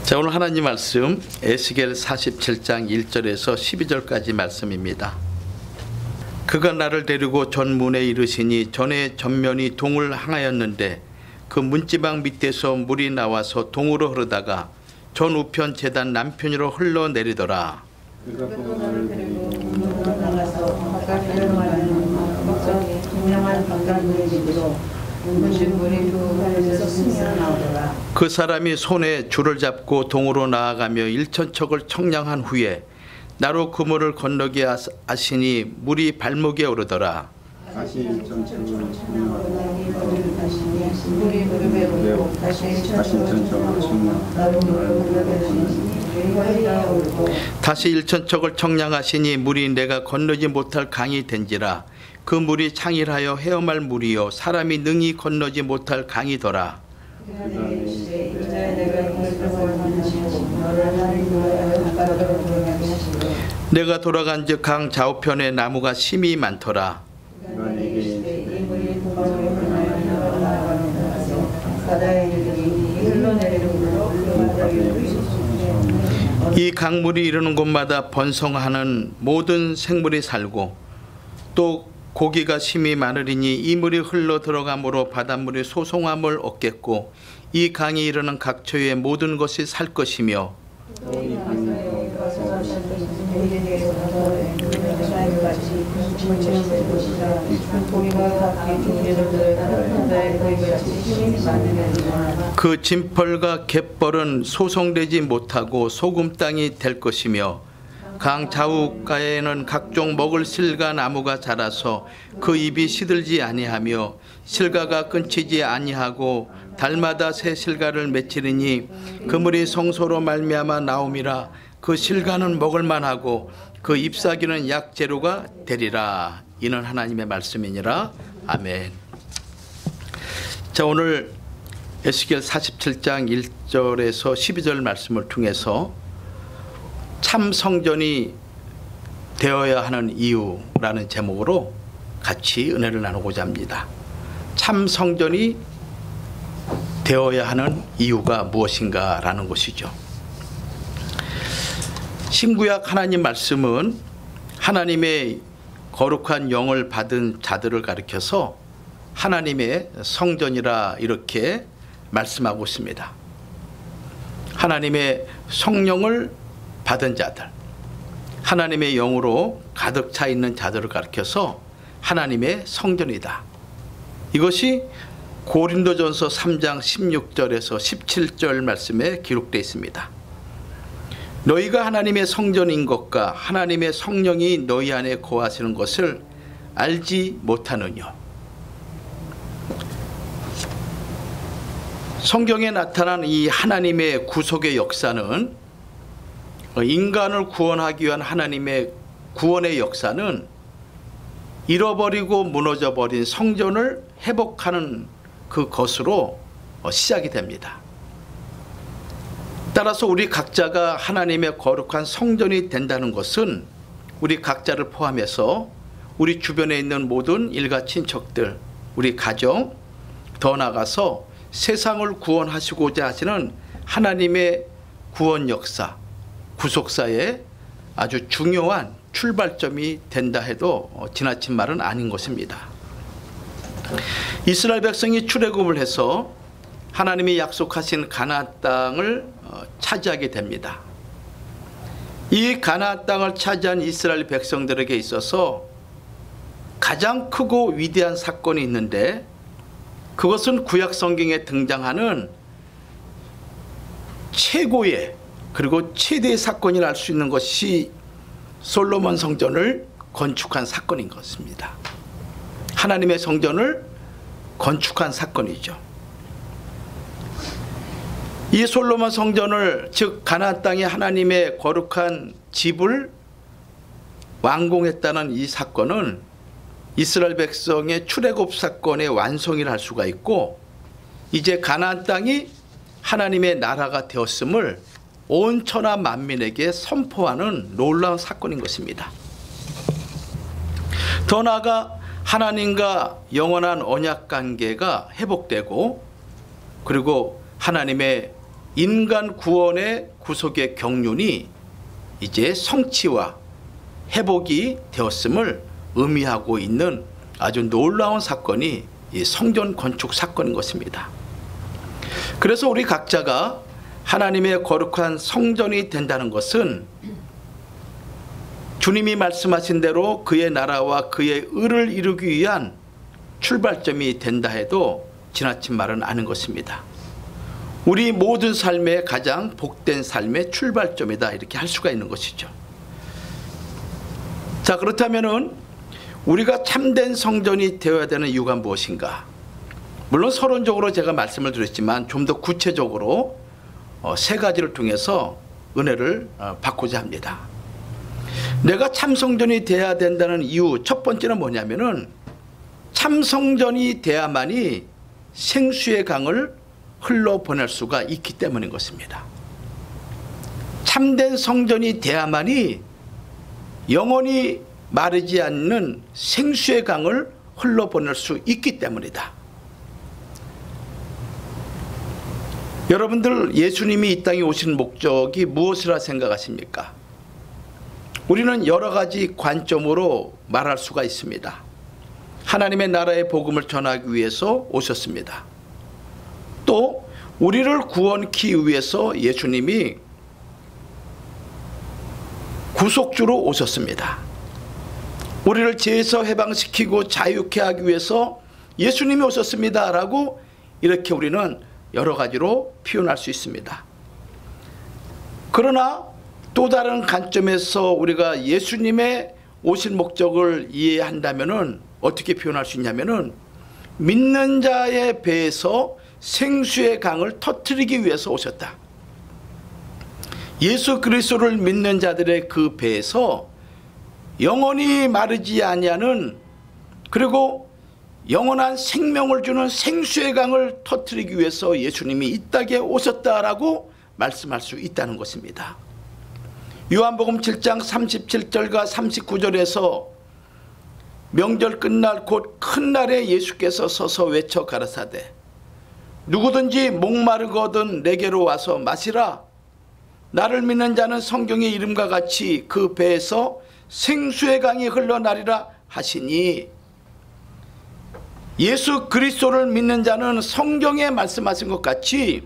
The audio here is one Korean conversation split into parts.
자, 오늘 하나님 말씀 에스겔 47장 1절에서 12절까지 말씀입니다. 그가 나를 데리고 전문에 이르시니 전에 전면이 동을 향하였는데 그 문지방 밑에서 물이 나와서 동으로 흐르다가 전 우편 제단 남편으로 흘러내리더라. 그가 나를 데리고 문으로 나가서 바깥 내려가는 목적이 분명한 바깥 문의 집으로 문신 물이 그 하늘에서 스며 나오더라. 그 사람이 손에 줄을 잡고 동으로 나아가며 일천척을 청량한 후에 나로 그 물을 건너게 하시니 물이 발목에 오르더라. 다시 일천척을 청량하고 물이 무릎에 오르고 다시 일천척을 청량하고 다시 일천척을 청량하시니 물이 내가 건너지 못할 강이 된지라. 그 물이 창일하여 헤엄할 물이요 사람이 능히 건너지 못할 강이더라. 내가 돌아간즉 강 좌우편에 나무가 심히 많더라. 이 강물이 이르는 곳마다 번성하는 모든 생물이 살고 또 고기가 심히 많으리니 이 물이 흘러 들어감으로 바닷물이 소송함을 얻겠고 이 강이 이르는 각처의 모든 것이 살 것이며 그 진펄과 갯벌은 소송되지 못하고 소금 땅이 될 것이며 강 좌우가에는 각종 먹을 실과 나무가 자라서 그 잎이 시들지 아니하며 실과가 끊기지 아니하고 달마다 새 실과를 맺히리니 그 물이 성소로 말미암아 나옴이라. 그 실과는 먹을 만하고 그 잎사귀는 약재료가 되리라. 이는 하나님의 말씀이니라. 아멘. 자, 오늘 에스겔 47장 1절에서 12절 말씀을 통해서 참 성전이 되어야 하는 이유라는 제목으로 같이 은혜를 나누고자 합니다. 참 성전이 되어야 하는 이유가 무엇인가라는 것이죠. 신구약 하나님 말씀은 하나님의 거룩한 영을 받은 자들을 가리켜서 하나님의 성전이라 이렇게 말씀하고 있습니다. 하나님의 성령을 받은 자들, 하나님의 영으로 가득 차 있는 자들을 가리켜서 하나님의 성전이다. 이것이 고린도전서 3장 16절에서 17절 말씀에 기록되어 있습니다. 너희가 하나님의 성전인 것과 하나님의 성령이 너희 안에 거하시는 것을 알지 못하느냐. 성경에 나타난 이 하나님의 구속의 역사는 인간을 구원하기 위한 하나님의 구원의 역사는 잃어버리고 무너져버린 성전을 회복하는 그것으로 시작이 됩니다. 따라서 우리 각자가 하나님의 거룩한 성전이 된다는 것은 우리 각자를 포함해서 우리 주변에 있는 모든 일가 친척들, 우리 가정, 더 나아가서 세상을 구원하시고자 하시는 하나님의 구원 역사, 구속사의 아주 중요한 출발점이 된다 해도 지나친 말은 아닌 것입니다. 이스라엘 백성이 출애굽을 해서 하나님이 약속하신 가나안 땅을 차지하게 됩니다. 이 가나안 땅을 차지한 이스라엘 백성들에게 있어서 가장 크고 위대한 사건이 있는데 그것은 구약 성경에 등장하는 최고의 그리고 최대의 사건이라 할 수 있는 것이 솔로몬 성전을 건축한 사건인 것입니다. 하나님의 성전을 건축한 사건이죠. 이 솔로몬 성전을, 즉 가나안 땅에 하나님의 거룩한 집을 완공했다는 이 사건은 이스라엘 백성의 출애굽 사건의 완성이라 할 수가 있고, 이제 가나안 땅이 하나님의 나라가 되었음을 온 천하 만민에게 선포하는 놀라운 사건인 것입니다. 더 나아가 하나님과 영원한 언약 관계가 회복되고, 그리고 하나님의 인간 구원의 구속의 경륜이 이제 성취와 회복이 되었음을 의미하고 있는 아주 놀라운 사건이 이 성전 건축 사건인 것입니다. 그래서 우리 각자가 하나님의 거룩한 성전이 된다는 것은 주님이 말씀하신 대로 그의 나라와 그의 의를 이루기 위한 출발점이 된다 해도 지나친 말은 아닌 것입니다. 우리 모든 삶의 가장 복된 삶의 출발점이다, 이렇게 할 수가 있는 것이죠. 자, 그렇다면은 우리가 참된 성전이 되어야 되는 이유가 무엇인가? 물론 서론적으로 제가 말씀을 드렸지만 좀 더 구체적으로 세 가지를 통해서 은혜를 받고자 합니다. 내가 참성전이 되어야 된다는 이유 첫 번째는 뭐냐면은 참성전이 돼야만이 생수의 강을 흘러보낼 수가 있기 때문인 것입니다. 참된 성전이 돼야만이 영원히 마르지 않는 생수의 강을 흘러보낼 수 있기 때문이다. 여러분들, 예수님이 이 땅에 오신 목적이 무엇이라 생각하십니까? 우리는 여러 가지 관점으로 말할 수가 있습니다. 하나님의 나라의 복음을 전하기 위해서 오셨습니다. 또 우리를 구원케 위해서 예수님이 구속주로 오셨습니다. 우리를 죄에서 해방시키고 자유케 하기 위해서 예수님이 오셨습니다 라고 이렇게 우리는 여러 가지로 표현할 수 있습니다. 그러나 또 다른 관점에서 우리가 예수님의 오신 목적을 이해한다면은 어떻게 표현할 수 있냐면은 믿는 자의 배에서 생수의 강을 터뜨리기 위해서 오셨다. 예수 그리스도를 믿는 자들의 그 배에서 영원히 마르지 아니하는, 그리고 영원한 생명을 주는 생수의 강을 터뜨리기 위해서 예수님이 이 땅에 오셨다라고 말씀할 수 있다는 것입니다. 요한복음 7장 37절과 39절에서 명절 끝날 곧 큰 날에 예수께서 서서 외쳐 가라사대 누구든지 목마르거든 내게로 와서 마시라. 나를 믿는 자는 성경의 이름과 같이 그 배에서 생수의 강이 흘러나리라 하시니, 예수 그리스도를 믿는 자는 성경에 말씀하신 것 같이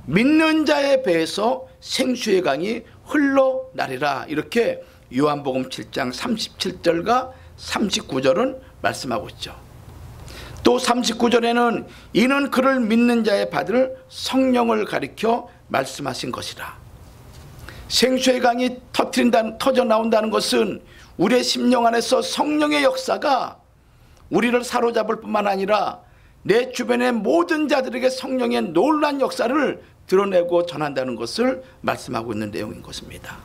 믿는 자의 배에서 생수의 강이 흘러나리라, 이렇게 요한복음 7장 37절과 39절은 말씀하고 있죠. 또 39절에는 이는 그를 믿는 자의 받을 성령을 가리켜 말씀하신 것이라. 생수의 강이 터져 나온다는 것은 우리의 심령 안에서 성령의 역사가 우리를 사로잡을 뿐만 아니라 내 주변의 모든 자들에게 성령의 놀라운 역사를 드러내고 전한다는 것을 말씀하고 있는 내용인 것입니다.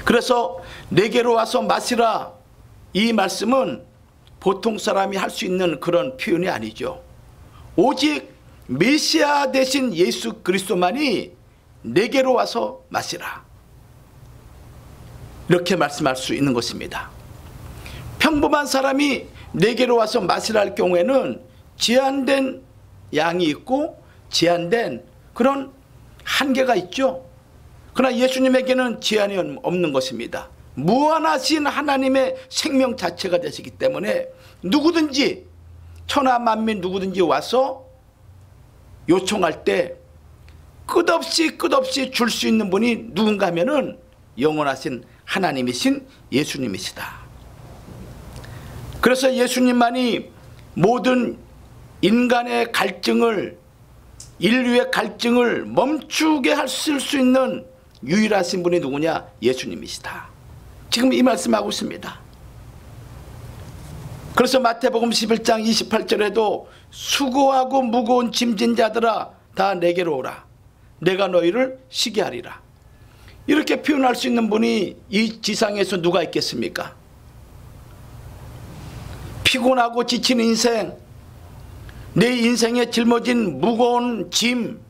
그래서 내게로 와서 마시라, 이 말씀은 보통 사람이 할 수 있는 그런 표현이 아니죠. 오직 메시아 되신 예수 그리스도만이 내게로 와서 마시라, 이렇게 말씀할 수 있는 것입니다. 평범한 사람이 내게로 와서 마시라 할 경우에는 제한된 양이 있고 제한된 그런 한계가 있죠. 그러나 예수님에게는 제한이 없는 것입니다. 무한하신 하나님의 생명 자체가 되시기 때문에 누구든지, 천하 만민 누구든지 와서 요청할 때 끝없이 줄 수 있는 분이 누군가 하면은 영원하신 하나님이신 예수님이시다. 그래서 예수님만이 모든 인간의 갈증을, 인류의 갈증을 멈추게 하실 수 있는 유일하신 분이 누구냐? 예수님이시다. 지금 이 말씀하고 있습니다. 그래서 마태복음 11장 28절에도 수고하고 무거운 짐진 자들아 다 내게로 오라. 내가 너희를 쉬게 하리라. 이렇게 표현할 수 있는 분이 이 지상에서 누가 있겠습니까? 피곤하고 지친 인생, 내 인생에 짊어진 무거운 짐,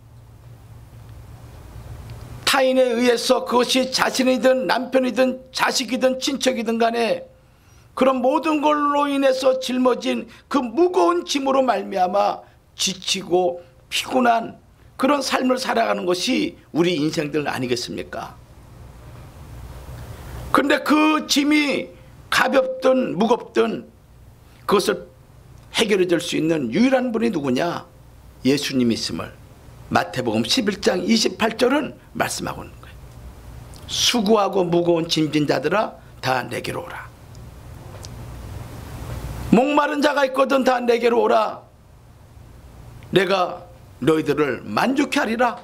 타인에 의해서 그것이 자신이든 남편이든 자식이든 친척이든 간에 그런 모든 걸로 인해서 짊어진 그 무거운 짐으로 말미암아 지치고 피곤한 그런 삶을 살아가는 것이 우리 인생들 아니겠습니까? 그런데 그 짐이 가볍든 무겁든 그것을 해결해 줄 수 있는 유일한 분이 누구냐? 예수님이 있음을 마태복음 11장 28절은 말씀하고 있는 거예요. 수고하고 무거운 짐진 자들아 다 내게로 오라. 목마른 자가 있거든 다 내게로 오라. 내가 너희들을 만족케 하리라.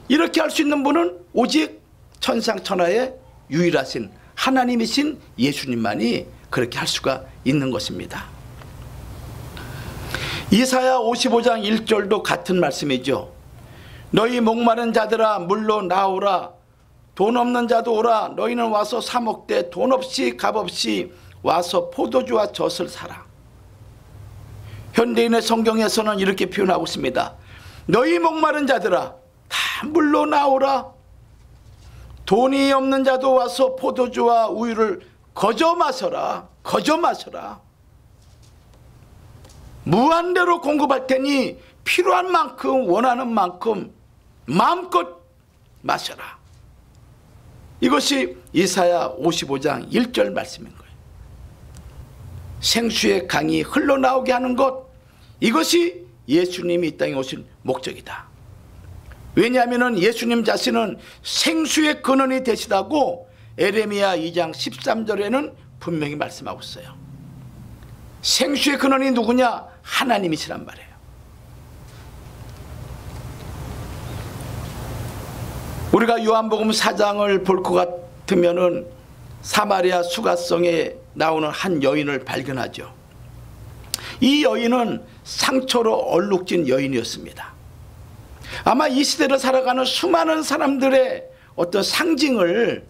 이렇게 할 수 있는 분은 오직 천상천하의 유일하신 하나님이신 예수님만이 그렇게 할 수가 있는 것입니다. 이사야 55장 1절도 같은 말씀이죠. 너희 목마른 자들아 물로 나오라. 돈 없는 자도 오라. 너희는 와서 사 먹되 돈 없이 값 없이 와서 포도주와 젖을 사라. 현대인의 성경에서는 이렇게 표현하고 있습니다. 너희 목마른 자들아 다 물로 나오라. 돈이 없는 자도 와서 포도주와 우유를 거저 마셔라. 거저 마셔라. 무한대로 공급할 테니 필요한 만큼 원하는 만큼 마음껏 마셔라. 이것이 이사야 55장 1절 말씀인 거예요. 생수의 강이 흘러나오게 하는 것, 이것이 예수님이 이 땅에 오신 목적이다. 왜냐하면 예수님 자신은 생수의 근원이 되시다고 에레미야 2장 13절에는 분명히 말씀하고 있어요. 생수의 근원이 누구냐? 하나님이시란 말이에요. 우리가 요한복음 4장을 볼 것 같으면은 사마리아 수가성에 나오는 한 여인을 발견하죠. 이 여인은 상처로 얼룩진 여인이었습니다. 아마 이 시대를 살아가는 수많은 사람들의 어떤 상징을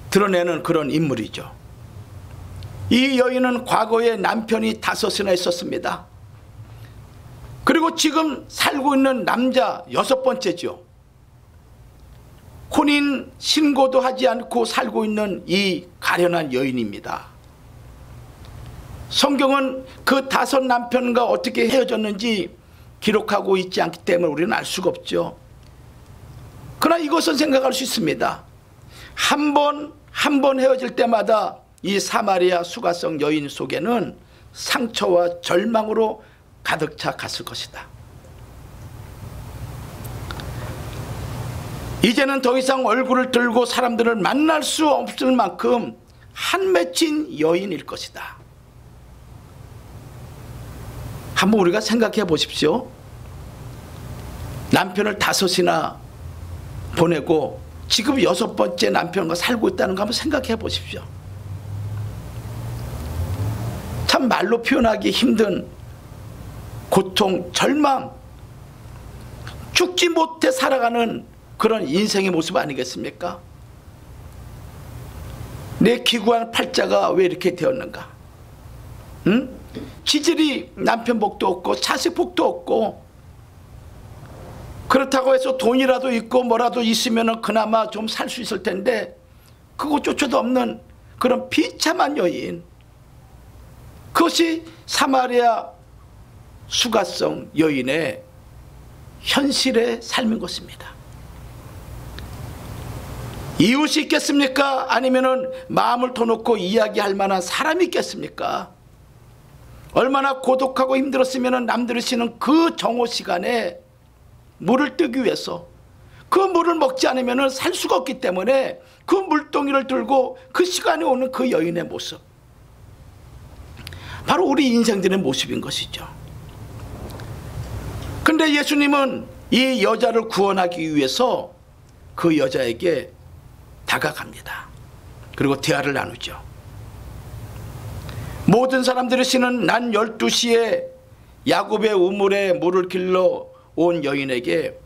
드러내는 그런 인물이죠. 이 여인은 과거에 남편이 5이나 있었습니다. 그리고 지금 살고 있는 남자 6번째죠. 혼인 신고도 하지 않고 살고 있는 이 가련한 여인입니다. 성경은 그 5 남편과 어떻게 헤어졌는지 기록하고 있지 않기 때문에 우리는 알 수가 없죠. 그러나 이것은 생각할 수 있습니다. 한 번 헤어질 때마다 이 사마리아 수가성 여인 속에는 상처와 절망으로 가득 차 갔을 것이다. 이제는 더 이상 얼굴을 들고 사람들을 만날 수 없을 만큼 한맺힌 여인일 것이다. 한번 우리가 생각해 보십시오. 남편을 5이나 보내고 지금 6번째 남편과 살고 있다는 거 한번 생각해 보십시오. 참 말로 표현하기 힘든 고통, 절망, 죽지 못해 살아가는 그런 인생의 모습 아니겠습니까? 내 기구한 팔자가 왜 이렇게 되었는가? 응? 지질이 남편 복도 없고 자식 복도 없고, 그렇다고 해서 돈이라도 있고 뭐라도 있으면 그나마 좀 살 수 있을 텐데 그것조차도 없는 그런 비참한 여인, 그것이 사마리아 수가성 여인의 현실의 삶인 것입니다. 이웃이 있겠습니까? 아니면은 마음을 터놓고 이야기할 만한 사람이 있겠습니까? 얼마나 고독하고 힘들었으면 남들이 쉬는 그 정오 시간에 물을 뜨기 위해서 그 물을 먹지 않으면 살 수가 없기 때문에 그 물동이를 들고 그 시간에 오는 그 여인의 모습, 바로 우리 인생들의 모습인 것이죠. 근데 예수님은 이 여자를 구원하기 위해서 그 여자에게 다가갑니다. 그리고 대화를 나누죠. 모든 사람들이 쉬는 난 12시에 야곱의 우물에 물을 길러 온 여인에게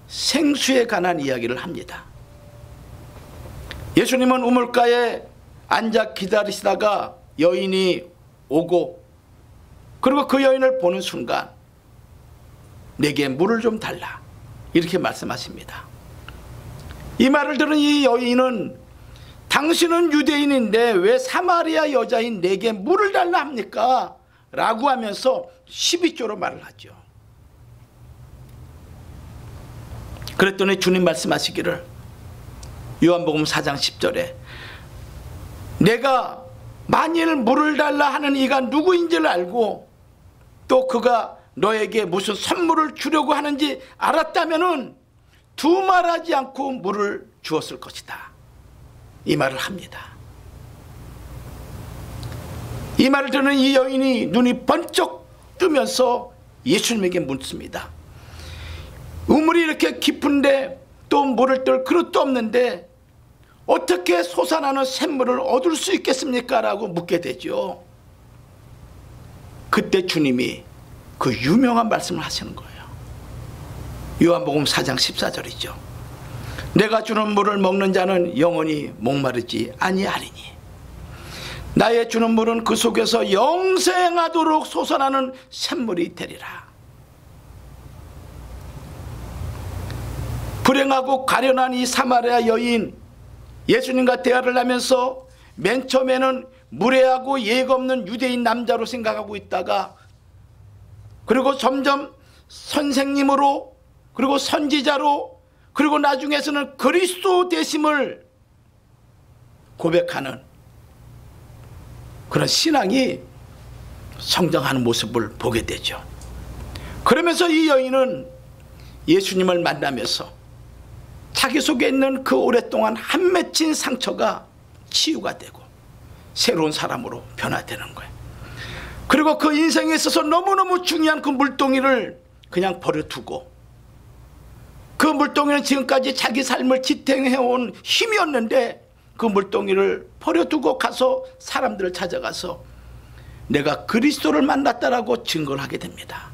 생수에 관한 이야기를 합니다. 예수님은 우물가에 앉아 기다리시다가 여인이 오고, 그리고 그 여인을 보는 순간 내게 물을 좀 달라, 이렇게 말씀하십니다. 이 말을 들은 이 여인은 당신은 유대인인데 왜 사마리아 여자인 내게 물을 달라 합니까? 라고 하면서 12조로 말을 하죠. 그랬더니 주님 말씀하시기를, 요한복음 4장 10절에 내가 만일 물을 달라 하는 이가 누구인지를 알고 또 그가 너에게 무슨 선물을 주려고 하는지 알았다면은 두말하지 않고 물을 주었을 것이다. 이 말을 합니다. 이 말을 듣는 이 여인이 눈이 번쩍 뜨면서 예수님에게 묻습니다. 우물이 이렇게 깊은데 또 물을 뜰 그릇도 없는데 어떻게 솟아나는 샘물을 얻을 수 있겠습니까? 라고 묻게 되죠. 그때 주님이 그 유명한 말씀을 하시는 거예요. 요한복음 4장 14절이죠. 내가 주는 물을 먹는 자는 영원히 목마르지 아니하리니 나의 주는 물은 그 속에서 영생하도록 솟아나는 샘물이 되리라. 불행하고 가련한 이 사마리아 여인, 예수님과 대화를 하면서 맨 처음에는 무례하고 예의가 없는 유대인 남자로 생각하고 있다가, 그리고 점점 선생님으로, 그리고 선지자로, 그리고 나중에서는 그리스도 되심을 고백하는 그런 신앙이 성장하는 모습을 보게 되죠. 그러면서 이 여인은 예수님을 만나면서 자기 속에 있는 그 오랫동안 한 맺힌 상처가 치유가 되고 새로운 사람으로 변화되는 거예요. 그리고 그 인생에 있어서 너무너무 중요한 그 물동이를 그냥 버려두고, 그 물동이는 지금까지 자기 삶을 지탱해온 힘이었는데 그 물동이를 버려두고 가서 사람들을 찾아가서 내가 그리스도를 만났다라고 증거를 하게 됩니다.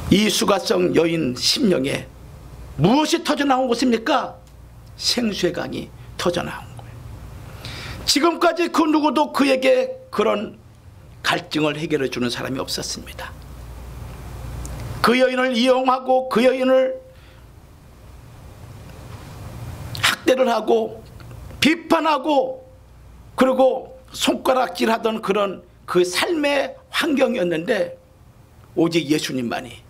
이 수가성 여인 심령에 무엇이 터져나온 것입니까? 생수의 강이 터져나온 거예요. 지금까지 그 누구도 그에게 그런 갈증을 해결해 주는 사람이 없었습니다. 그 여인을 이용하고 그 여인을 학대를 하고 비판하고 그리고 손가락질하던 그런 그 삶의 환경이었는데, 오직 예수님만이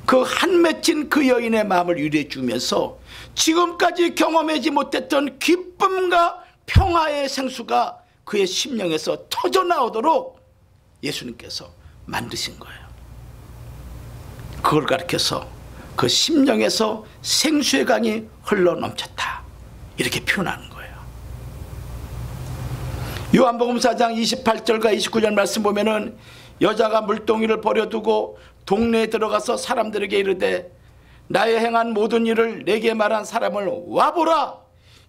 그 한 맺힌 그 여인의 마음을 유리해 주면서 지금까지 경험하지 못했던 기쁨과 평화의 생수가 그의 심령에서 터져나오도록 예수님께서 만드신 거예요. 그걸 가리켜서 그 심령에서 생수의 강이 흘러넘쳤다, 이렇게 표현하는 거예요. 요한복음 4장 28절과 29절 말씀 보면은 여자가 물동이를 버려두고 동네에 들어가서 사람들에게 이르되 나의 행한 모든 일을 내게 말한 사람을 와보라,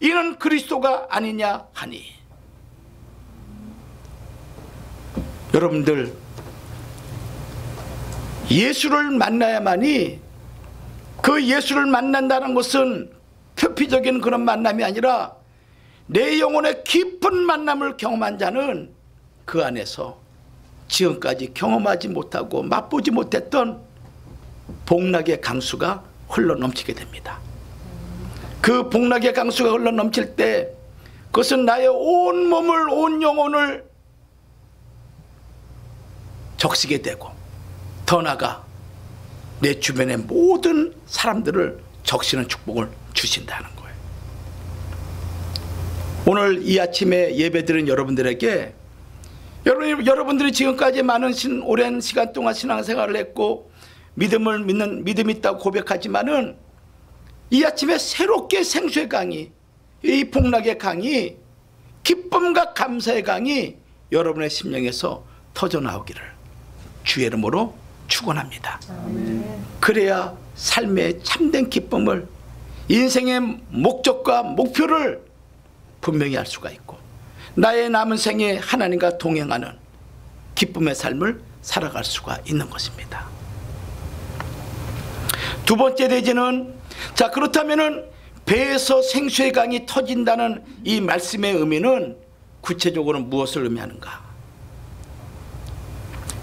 이는 그리스도가 아니냐 하니. 여러분들, 예수를 만나야만이, 그 예수를 만난다는 것은 표피적인 그런 만남이 아니라 내 영혼의 깊은 만남을 경험한 자는 그 안에서 지금까지 경험하지 못하고 맛보지 못했던 복락의 강수가 흘러넘치게 됩니다. 그 복락의 강수가 흘러넘칠 때 그것은 나의 온 몸을, 온 영혼을 적시게 되고, 더 나아가 내 주변의 모든 사람들을 적시는 축복을 주신다는 거예요. 오늘 이 아침에 예배드린 여러분들에게, 여러분들이 지금까지 많은 오랜 시간 동안 신앙생활을 했고 믿음을 믿는, 믿음이 있다고 고백하지만은 이 아침에 새롭게 생수의 강이, 이 복락의 강이, 기쁨과 감사의 강이 여러분의 심령에서 터져나오기를 주의 이름으로 축원합니다. 그래야 삶의 참된 기쁨을, 인생의 목적과 목표를 분명히 알 수가 있고 나의 남은 생에 하나님과 동행하는 기쁨의 삶을 살아갈 수가 있는 것입니다. 두 번째 대지는, 자, 그렇다면은 배에서 생수의 강이 터진다는 이 말씀의 의미는 구체적으로 무엇을 의미하는가?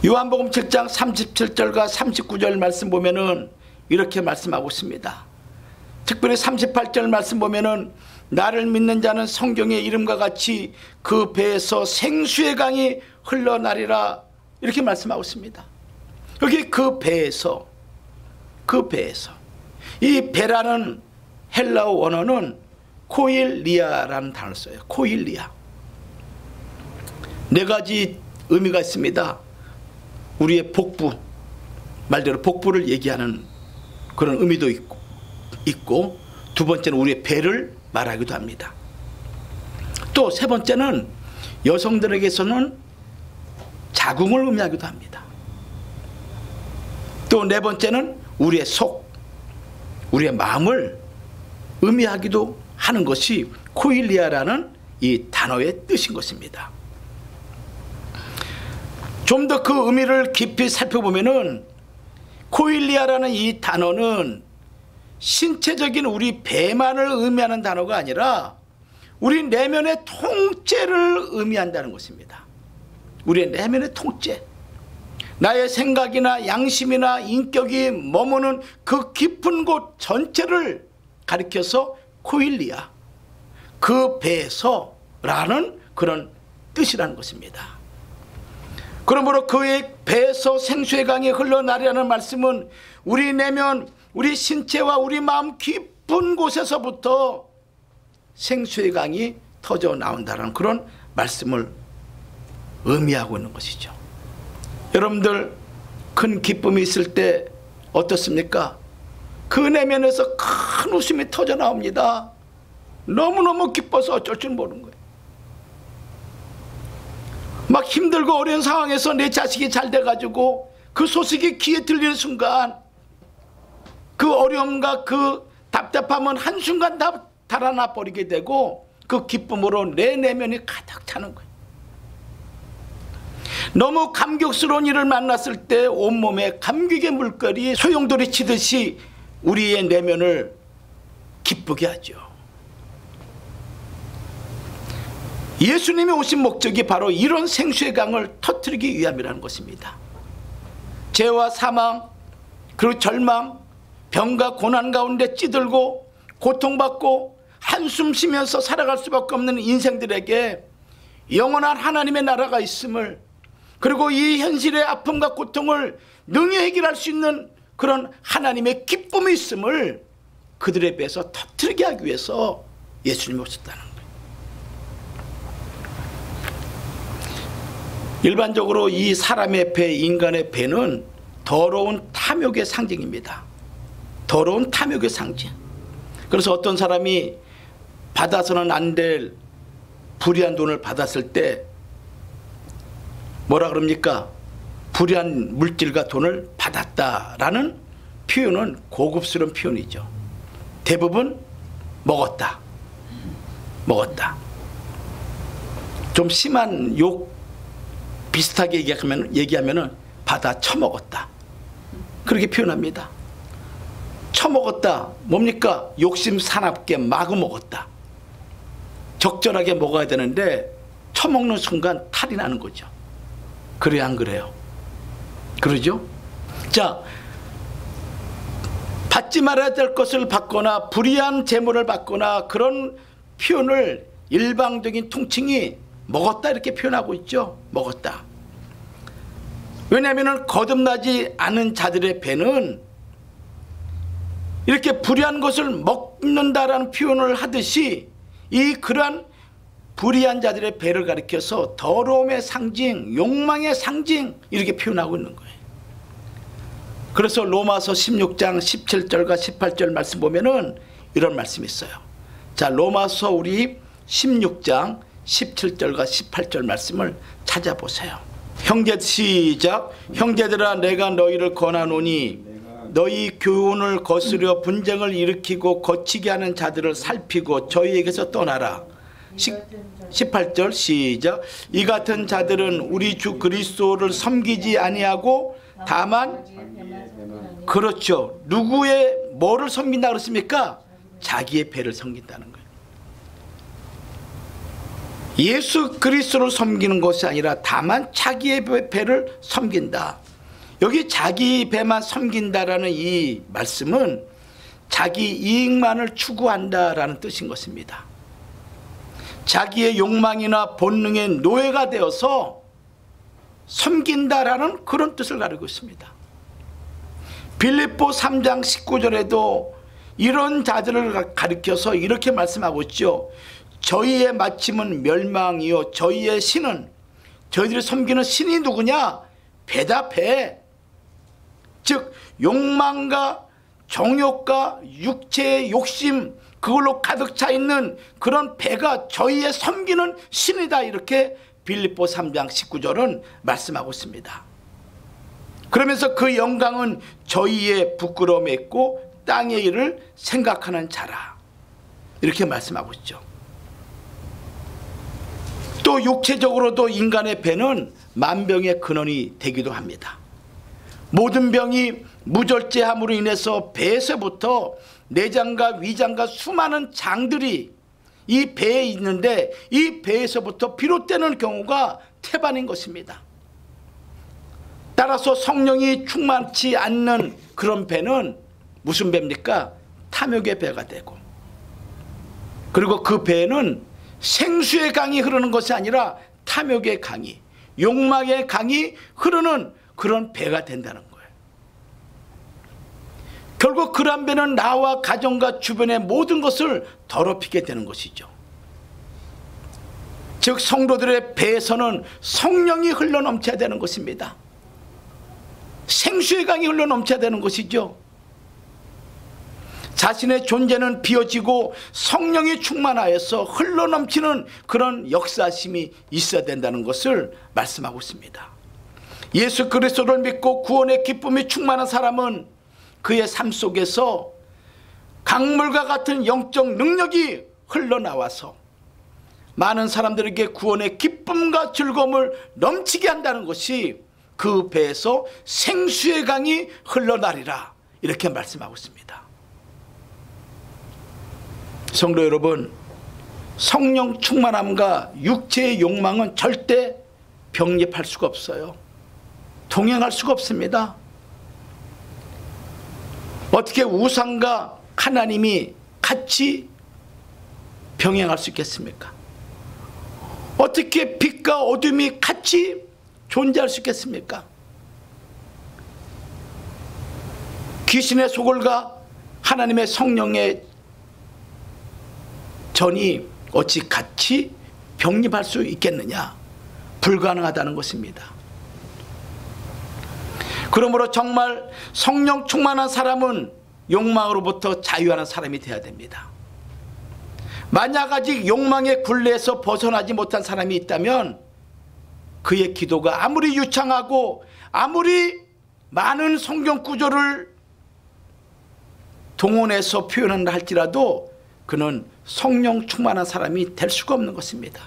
요한복음 7장 37절과 39절 말씀 보면은 이렇게 말씀하고 있습니다. 특별히 38절 말씀 보면은 나를 믿는 자는 성경의 이름과 같이 그 배에서 생수의 강이 흘러나리라, 이렇게 말씀하고 있습니다. 여기 그 배에서, 그 배에서. 이 배라는 헬라어 원어는 코일리아라는 단어를 써요. 코일리아. 네 가지 의미가 있습니다. 우리의 복부, 말대로 복부를 얘기하는 그런 의미도 있고 두 번째는 우리의 배를 말하기도 합니다. 또 세 번째는 여성들에게서는 자궁을 의미하기도 합니다. 또 네 번째는 우리의 속, 우리의 마음을 의미하기도 하는 것이 코일리아라는 이 단어의 뜻인 것입니다. 좀 더 그 의미를 깊이 살펴보면은 코일리아라는 이 단어는 신체적인 우리 배만을 의미하는 단어가 아니라 우리 내면의 통째를 의미한다는 것입니다. 우리의 내면의 통째, 나의 생각이나 양심이나 인격이 머무는 그 깊은 곳 전체를 가리켜서 코일리아, 그 배에서 라는 그런 뜻이라는 것입니다. 그러므로 그의 배에서 생수의 강이 흘러나리라는 말씀은 우리 내면, 우리 신체와 우리 마음 깊은 곳에서부터 생수의 강이 터져 나온다는 그런 말씀을 의미하고 있는 것이죠. 여러분들 큰 기쁨이 있을 때 어떻습니까? 그 내면에서 큰 웃음이 터져 나옵니다. 너무너무 기뻐서 어쩔 줄 모르는 거예요. 막 힘들고 어려운 상황에서 내 자식이 잘 돼가지고 그 소식이 귀에 들리는 순간 그 어려움과 그 답답함은 한순간 다 달아나 버리게 되고 그 기쁨으로 내 내면이 가득 차는 거예요. 너무 감격스러운 일을 만났을 때 온몸에 감격의 물결이 소용돌이 치듯이 우리의 내면을 기쁘게 하죠. 예수님이 오신 목적이 바로 이런 생수의 강을 터뜨리기 위함이라는 것입니다. 죄와 사망, 그리고 절망, 병과 고난 가운데 찌들고 고통받고 한숨 쉬면서 살아갈 수밖에 없는 인생들에게 영원한 하나님의 나라가 있음을, 그리고 이 현실의 아픔과 고통을 능히 해결할 수 있는 그런 하나님의 기쁨이 있음을 그들에 비해서 터뜨리게 하기 위해서 예수님이 오셨다는 거예요. 일반적으로 이 사람의 배, 인간의 배는 더러운 탐욕의 상징입니다. 더러운 탐욕의 상징. 그래서 어떤 사람이 받아서는 안 될 불의한 돈을 받았을 때 뭐라 그럽니까? 불의한 물질과 돈을 받았다라는 표현은 고급스러운 표현이죠. 대부분 먹었다. 좀 심한 욕 비슷하게 얘기하면은 받아 처먹었다. 그렇게 표현합니다. 처먹었다. 뭡니까? 욕심 사납게 마구 먹었다. 적절하게 먹어야 되는데 처먹는 순간 탈이 나는 거죠. 그래야 안 그래요? 그러죠? 자, 받지 말아야 될 것을 받거나 불의한 재물을 받거나 그런 표현을 일방적인 통칭이 먹었다 이렇게 표현하고 있죠. 먹었다. 왜냐하면 거듭나지 않은 자들의 배는 이렇게 불의한 것을 먹는다라는 표현을 하듯이 그러한 불의한 자들의 배를 가리켜서 더러움의 상징, 욕망의 상징 이렇게 표현하고 있는 거예요. 그래서 로마서 16장 17절과 18절 말씀 보면은 이런 말씀이 있어요. 자, 로마서 우리 16장 17절과 18절 말씀을 찾아보세요. 형제 시작. 형제들아 내가 너희를 권하노니 너희 교훈을 거스려 분쟁을 일으키고 거치게 하는 자들을 살피고 저희에게서 떠나라. 18절 시작. 이 같은 자들은 우리 주 그리스도를 섬기지 아니하고 다만, 그렇죠, 누구의 뭐를 섬긴다 그랬습니까? 자기의 배를 섬긴다는 거예요. 예수 그리스도를 섬기는 것이 아니라 다만 자기의 배를 섬긴다. 여기 자기 배만 섬긴다라는 이 말씀은 자기 이익만을 추구한다라는 뜻인 것입니다. 자기의 욕망이나 본능의 노예가 되어서 섬긴다라는 그런 뜻을 가지고 있습니다. 빌립보 3장 19절에도 이런 자들을 가리켜서 이렇게 말씀하고 있죠. 저희의 마침은 멸망이요 저희의 신은, 저희들이 섬기는 신이 누구냐? 배다 배. 즉 욕망과 정욕과 육체의 욕심, 그걸로 가득 차 있는 그런 배가 저희의 섬기는 신이다. 이렇게 빌립보 3장 19절은 말씀하고 있습니다. 그러면서 그 영광은 저희의 부끄러움에 있고 땅의 일을 생각하는 자라. 이렇게 말씀하고 있죠. 또 육체적으로도 인간의 배는 만병의 근원이 되기도 합니다. 모든 병이 무절제함으로 인해서 배에서부터 내장과 위장과 수많은 장들이 이 배에 있는데 이 배에서부터 비롯되는 경우가 태반인 것입니다. 따라서 성령이 충만치 않는 그런 배는 무슨 배입니까? 탐욕의 배가 되고, 그리고 그 배에는 생수의 강이 흐르는 것이 아니라 탐욕의 강이, 욕망의 강이 흐르는 그런 배가 된다는 거예요. 결국 그런 배는 나와 가정과 주변의 모든 것을 더럽히게 되는 것이죠. 즉 성도들의 배에서는 성령이 흘러넘쳐야 되는 것입니다. 생수의 강이 흘러넘쳐야 되는 것이죠. 자신의 존재는 비워지고 성령이 충만하여서 흘러넘치는 그런 역사심이 있어야 된다는 것을 말씀하고 있습니다. 예수 그리스도를 믿고 구원의 기쁨이 충만한 사람은 그의 삶 속에서 강물과 같은 영적 능력이 흘러나와서 많은 사람들에게 구원의 기쁨과 즐거움을 넘치게 한다는 것이 그 배에서 생수의 강이 흘러나리라. 이렇게 말씀하고 있습니다. 성도 여러분, 성령 충만함과 육체의 욕망은 절대 병립할 수가 없어요. 동행할 수가 없습니다. 어떻게 우상과 하나님이 같이 병행할 수 있겠습니까? 어떻게 빛과 어둠이 같이 존재할 수 있겠습니까? 귀신의 소굴과 하나님의 성령의 전이 어찌 같이 병립할 수 있겠느냐? 불가능하다는 것입니다. 그러므로 정말 성령 충만한 사람은 욕망으로부터 자유하는 사람이 되어야 됩니다. 만약 아직 욕망의 굴레에서 벗어나지 못한 사람이 있다면 그의 기도가 아무리 유창하고 아무리 많은 성경 구절을 동원해서 표현한다 할지라도 그는 성령 충만한 사람이 될 수가 없는 것입니다.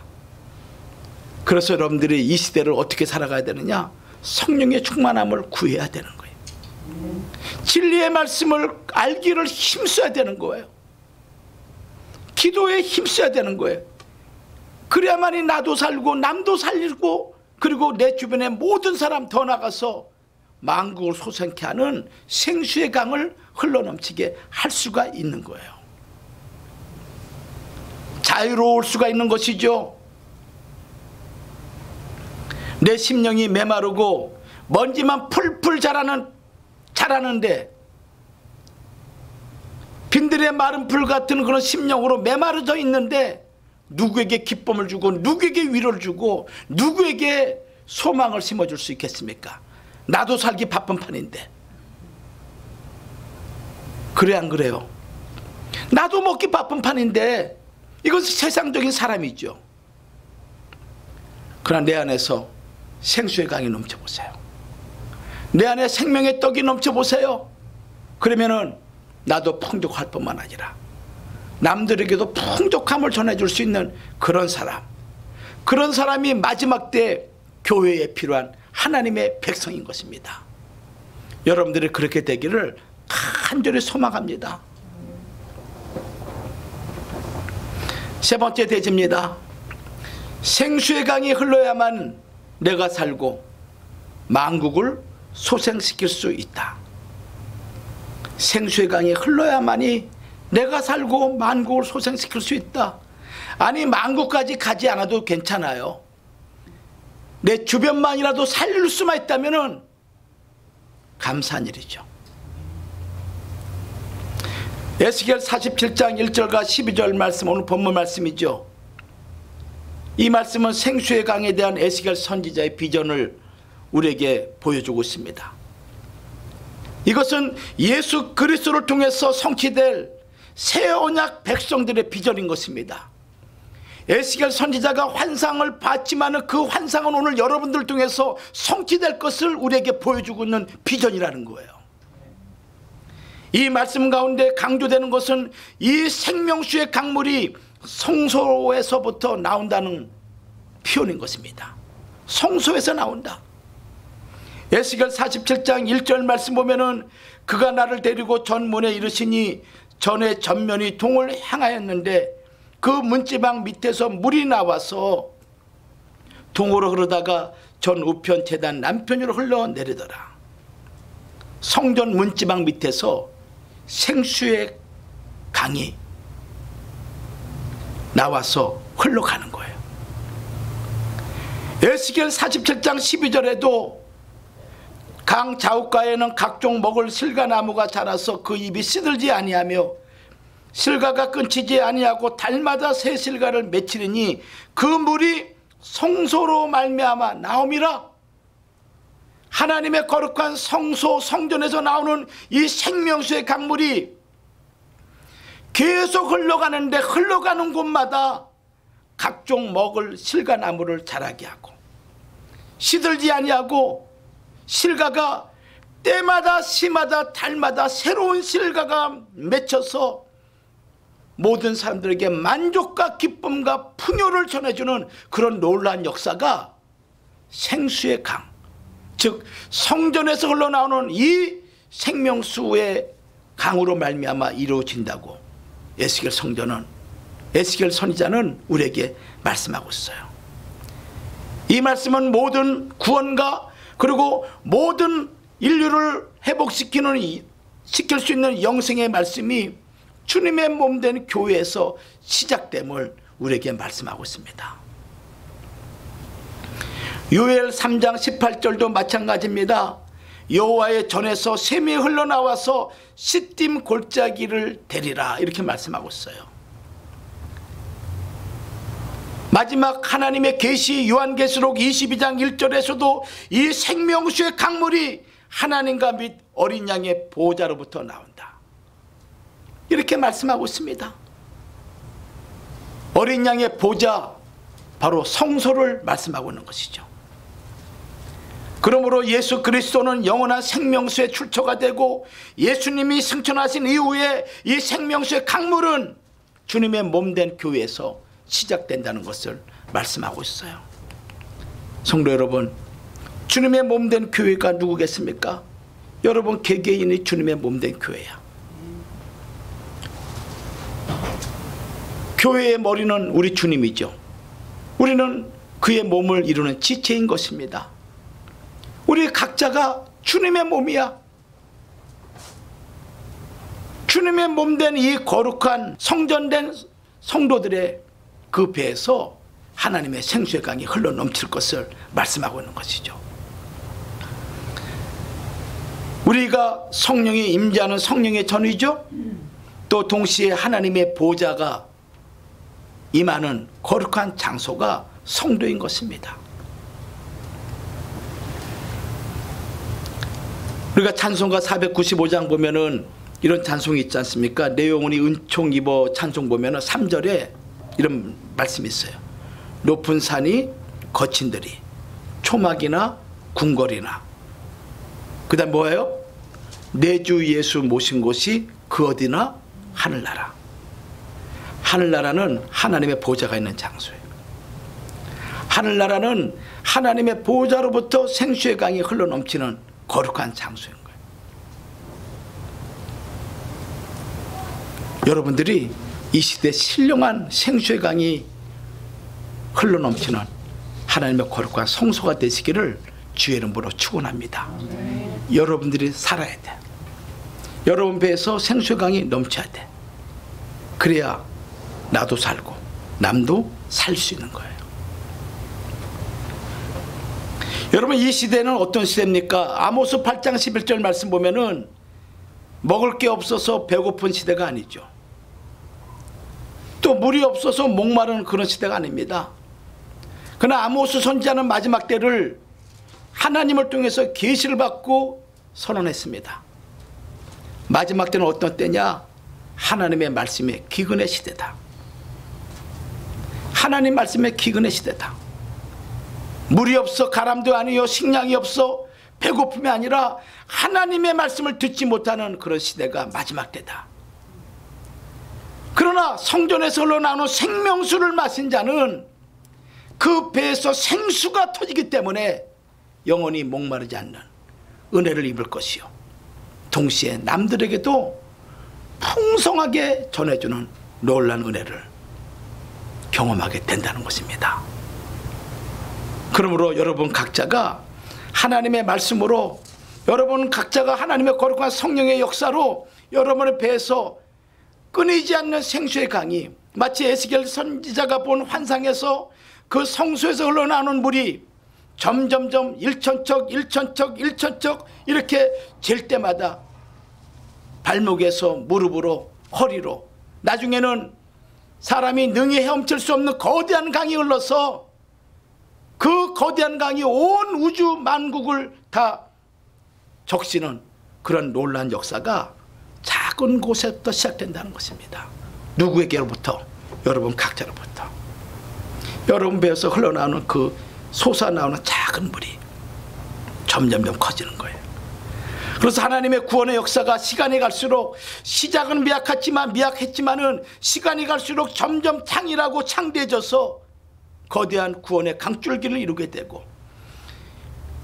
그래서 여러분들이 이 시대를 어떻게 살아가야 되느냐? 성령의 충만함을 구해야 되는 거예요. 진리의 말씀을 알기를 힘써야 되는 거예요. 기도에 힘써야 되는 거예요. 그래야만이 나도 살고 남도 살리고, 그리고 내 주변의 모든 사람 더 나가서 만국을 소생케 하는 생수의 강을 흘러넘치게 할 수가 있는 거예요. 자유로울 수가 있는 것이죠. 내 심령이 메마르고 먼지만 풀풀 자라는데 빈들의 마른 풀 같은 그런 심령으로 메마르져 있는데 누구에게 기쁨을 주고 누구에게 위로를 주고 누구에게 소망을 심어줄 수 있겠습니까? 나도 살기 바쁜 판인데. 그래 안 그래요? 나도 먹기 바쁜 판인데 이것은 세상적인 사람이죠. 그러나 내 안에서 생수의 강이 넘쳐보세요. 내 안에 생명의 떡이 넘쳐보세요. 그러면은 나도 풍족할 뿐만 아니라 남들에게도 풍족함을 전해줄 수 있는 그런 사람, 그런 사람이 마지막 때 교회에 필요한 하나님의 백성인 것입니다. 여러분들이 그렇게 되기를 간절히 소망합니다. 세 번째 대지입니다. 생수의 강이 흘러야만 내가 살고 만국을 소생시킬 수 있다. 생수의 강이 흘러야만이 내가 살고 만국을 소생시킬 수 있다. 아니 만국까지 가지 않아도 괜찮아요. 내 주변만이라도 살릴 수만 있다면 감사한 일이죠. 에스겔 47장 1절과 12절 말씀, 오늘 본문 말씀이죠. 이 말씀은 생수의 강에 대한 에스겔 선지자의 비전을 우리에게 보여주고 있습니다. 이것은 예수 그리스도를 통해서 성취될 새 언약 백성들의 비전인 것입니다. 에스겔 선지자가 환상을 봤지만 그 환상은 오늘 여러분들 통해서 성취될 것을 우리에게 보여주고 있는 비전이라는 거예요. 이 말씀 가운데 강조되는 것은 이 생명수의 강물이 성소에서부터 나온다는 표현인 것입니다. 성소에서 나온다. 에스겔 47장 1절 말씀 보면은 그가 나를 데리고 전문에 이르시니 전의 전면이 동을 향하였는데 그 문지방 밑에서 물이 나와서 동으로 흐르다가 전 우편 제단 남편으로 흘러내리더라. 성전 문지방 밑에서 생수의 강이 나와서 흘러가는 거예요. 에스겔 47장 12절에도 강 좌우가에는 각종 먹을 실과나무가 자라서 그 잎이 시들지 아니하며 실과가 끊기지 아니하고 달마다 새 실과를 맺히리니 그 물이 성소로 말미암아 나옴이라. 하나님의 거룩한 성소 성전에서 나오는 이 생명수의 강물이 계속 흘러가는데 흘러가는 곳마다 각종 먹을 실과나무를 자라게 하고 시들지 아니하고 실과가 때마다 시마다 달마다 새로운 실과가 맺혀서 모든 사람들에게 만족과 기쁨과 풍요를 전해주는 그런 놀라운 역사가 생수의 강, 즉 성전에서 흘러나오는 이 생명수의 강으로 말미암아 이루어진다고 에스겔 선지자는 우리에게 말씀하고 있어요. 이 말씀은 모든 구원과 그리고 모든 인류를 시킬 수 있는 영생의 말씀이 주님의 몸된 교회에서 시작됨을 우리에게 말씀하고 있습니다. 요엘 3장 18절도 마찬가지입니다. 여호와의 전에서 샘이 흘러나와서 시딤 골짜기를 대리라, 이렇게 말씀하고 있어요. 마지막 하나님의 계시 요한계시록 22장 1절에서도 이 생명수의 강물이 하나님과 및 어린 양의 보호자로부터 나온다, 이렇게 말씀하고 있습니다. 어린 양의 보호자, 바로 성소를 말씀하고 있는 것이죠. 그러므로 예수 그리스도는 영원한 생명수의 출처가 되고 예수님이 승천하신 이후에 이 생명수의 강물은 주님의 몸된 교회에서 시작된다는 것을 말씀하고 있어요. 성도 여러분, 주님의 몸된 교회가 누구겠습니까? 여러분 개개인이 주님의 몸된 교회야. 교회의 머리는 우리 주님이죠. 우리는 그의 몸을 이루는 지체인 것입니다. 우리 각자가 주님의 몸이야. 주님의 몸된 이 거룩한 성전된 성도들의 그 배에서 하나님의 생수의 강이 흘러 넘칠 것을 말씀하고 있는 것이죠. 우리가 성령이 임재하는 성령의 전이죠. 또 동시에 하나님의 보좌가 임하는 거룩한 장소가 성도인 것입니다. 우리가 찬송가 495장 보면은 이런 찬송이 있지 않습니까? 내 영혼이 은총 입어 찬송 보면은 3절에 이런 말씀이 있어요. 높은 산이 거친들이 초막이나 궁궐이나, 그 다음 뭐예요? 내 주 예수 모신 곳이 그 어디나 하늘나라. 하늘나라는 하나님의 보좌가 있는 장소예요. 하늘나라는 하나님의 보좌로부터 생수의 강이 흘러넘치는 거룩한 장소인 거예요. 여러분들이 이 시대 신령한 생수의 강이 흘러넘치는 하나님의 거룩한 성소가 되시기를 주의 이름으로 축원합니다. 여러분들이 살아야 돼. 여러분 배에서 생수의 강이 넘쳐야 돼. 그래야 나도 살고 남도 살 수 있는 거예요. 여러분, 이 시대는 어떤 시대입니까? 아모스 8장 11절 말씀 보면은 먹을 게 없어서 배고픈 시대가 아니죠. 또 물이 없어서 목마른 그런 시대가 아닙니다. 그러나 아모스 선지자는 마지막 때를 하나님을 통해서 계시를 받고 선언했습니다. 마지막 때는 어떤 때냐? 하나님의 말씀의 기근의 시대다. 하나님 말씀의 기근의 시대다. 물이 없어 가람도 아니요 식량이 없어 배고픔이 아니라 하나님의 말씀을 듣지 못하는 그런 시대가 마지막 때다. 그러나 성전에서 흘러나오는 생명수를 마신 자는 그 배에서 생수가 터지기 때문에 영원히 목마르지 않는 은혜를 입을 것이요, 동시에 남들에게도 풍성하게 전해주는 놀라운 은혜를 경험하게 된다는 것입니다. 그러므로 여러분 각자가 하나님의 말씀으로, 여러분 각자가 하나님의 거룩한 성령의 역사로 여러분의 배에서 끊이지 않는 생수의 강이, 마치 에스겔 선지자가 본 환상에서 그 성소에서 흘러나오는 물이 점점점 1천척 1천척 1천척 이렇게 잴 때마다 발목에서 무릎으로 허리로, 나중에는 사람이 능히 헤엄칠 수 없는 거대한 강이 흘러서 그 거대한 강이 온 우주 만국을 다 적시는 그런 놀라운 역사가 작은 곳에부터 시작된다는 것입니다. 누구에게로부터? 여러분 각자로부터. 여러분 배에서 흘러나오는 그 솟아나오는 작은 물이 점점점 커지는 거예요. 그래서 하나님의 구원의 역사가 시간이 갈수록, 시작은 미약했지만은 시간이 갈수록 점점 창이라고 창대해져서 거대한 구원의 강줄기를 이루게 되고,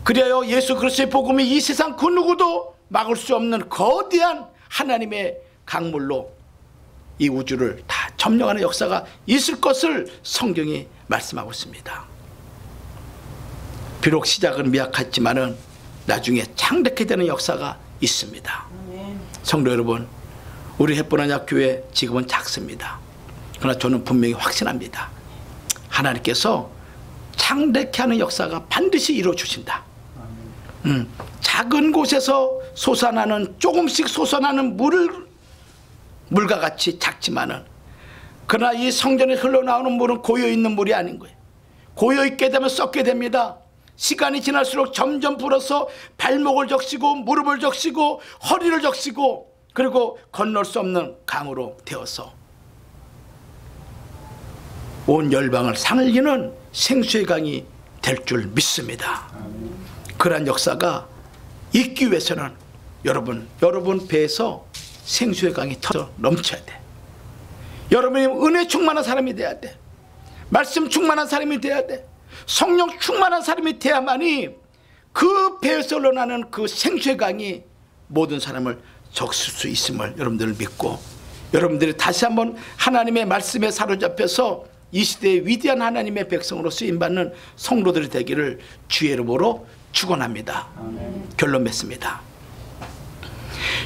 그래야 예수 그리스도의 복음이 이 세상 그 누구도 막을 수 없는 거대한 하나님의 강물로 이 우주를 다 점령하는 역사가 있을 것을 성경이 말씀하고 있습니다. 비록 시작은 미약했지만은 나중에 창대케 되는 역사가 있습니다. 성도 여러분, 우리 햇보나냐 교회 지금은 작습니다. 그러나 저는 분명히 확신합니다. 하나님께서 창대케 하는 역사가 반드시 이루어 주신다. 작은 곳에서 솟아나는, 조금씩 솟아나는 물과 같이 작지만은, 그러나 이 성전에 흘러나오는 물은 고여있는 물이 아닌 거예요. 고여있게 되면 썩게 됩니다. 시간이 지날수록 점점 불어서 발목을 적시고 무릎을 적시고 허리를 적시고, 그리고 건널 수 없는 강으로 되어서 온 열방을 상을리는 생수의 강이 될 줄 믿습니다. 그러한 역사가 있기 위해서는 여러분 배에서 생수의 강이 터져 넘쳐야 돼. 여러분이 은혜 충만한 사람이 돼야 돼. 말씀 충만한 사람이 돼야 돼. 성령 충만한 사람이 돼야만이 그 배에서 흘러나는 그 생수의 강이 모든 사람을 적실 수 있음을 여러분들을 믿고, 여러분들이 다시 한번 하나님의 말씀에 사로잡혀서 이 시대의 위대한 하나님의 백성으로 쓰임받는 성도들이 되기를 주의 이름으로 축원합니다. 결론 맺습니다.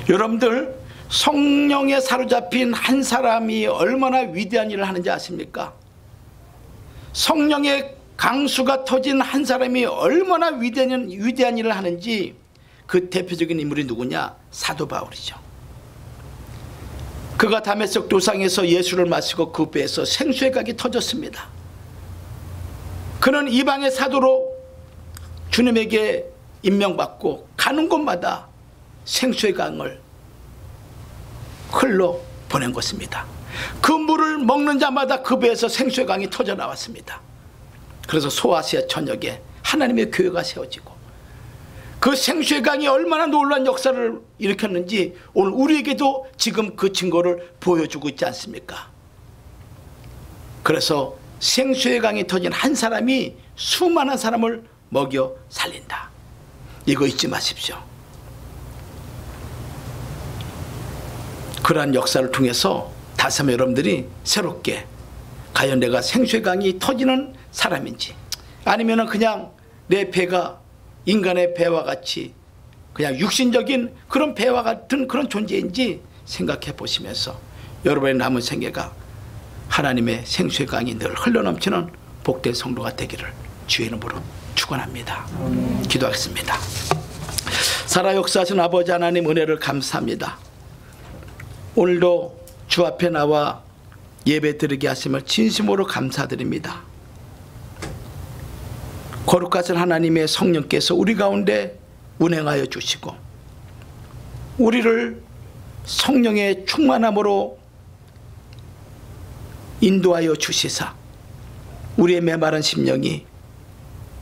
여러분들, 성령에 사로잡힌 한 사람이 얼마나 위대한 일을 하는지 아십니까? 성령의 강수가 터진 한 사람이 얼마나 위대한 일을 하는지 그 대표적인 인물이 누구냐? 사도 바울이죠. 그가 다메섹 도상에서 예수를 마시고 그 배에서 생수의 강이 터졌습니다. 그는 이방의 사도로 주님에게 임명받고 가는 곳마다 생수의 강을 흘러 보낸 것입니다. 그 물을 먹는 자마다 그 배에서 생수의 강이 터져 나왔습니다. 그래서 소아시아 전역에 하나님의 교회가 세워지고, 그 생수의 강이 얼마나 놀라운 역사를 일으켰는지 오늘 우리에게도 지금 그 증거를 보여주고 있지 않습니까? 그래서 생수의 강이 터진 한 사람이 수많은 사람을 먹여 살린다. 이거 잊지 마십시오. 그러한 역사를 통해서 다시 한번 여러분들이 새롭게, 과연 내가 생수의 강이 터지는 사람인지, 아니면 그냥 내 배가 인간의 배와 같이 그냥 육신적인 그런 배와 같은 그런 존재인지 생각해 보시면서 여러분의 남은 생애가 하나님의 생수의 강이 늘 흘러넘치는 복된 성도가 되기를 주의 이름으로 축원합니다. 기도하겠습니다. 살아 역사하신 아버지 하나님, 은혜를 감사합니다. 오늘도 주 앞에 나와 예배 드리게 하심을 진심으로 감사드립니다. 거룩하신 하나님의 성령께서 우리 가운데 운행하여 주시고 우리를 성령의 충만함으로 인도하여 주시사 우리의 메마른 심령이,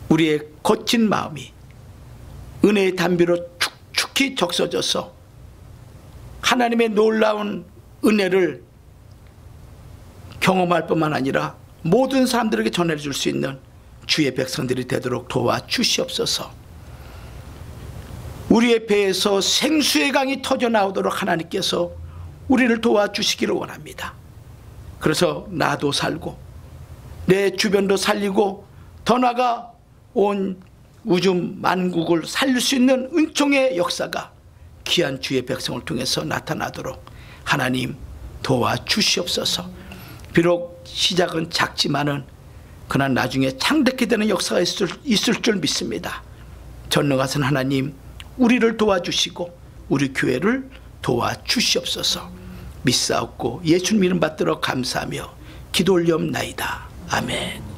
우리의 거친 마음이 은혜의 담비로 축축히 적셔져서 하나님의 놀라운 은혜를 경험할 뿐만 아니라 모든 사람들에게 전해줄 수 있는 주의 백성들이 되도록 도와주시옵소서. 우리의 배에서 생수의 강이 터져나오도록 하나님께서 우리를 도와주시기를 원합니다. 그래서 나도 살고 내 주변도 살리고 더 나아가 온 우주 만국을 살릴 수 있는 은총의 역사가 귀한 주의 백성을 통해서 나타나도록 하나님 도와주시옵소서. 비록 시작은 작지만은 그러나 나중에 창대케 되는 역사가 있을 줄 믿습니다. 전능하신 하나님, 우리를 도와주시고 우리 교회를 도와주시옵소서. 믿사옵고 예수님 이름 받들어 감사하며 기도 올리옵나이다. 아멘.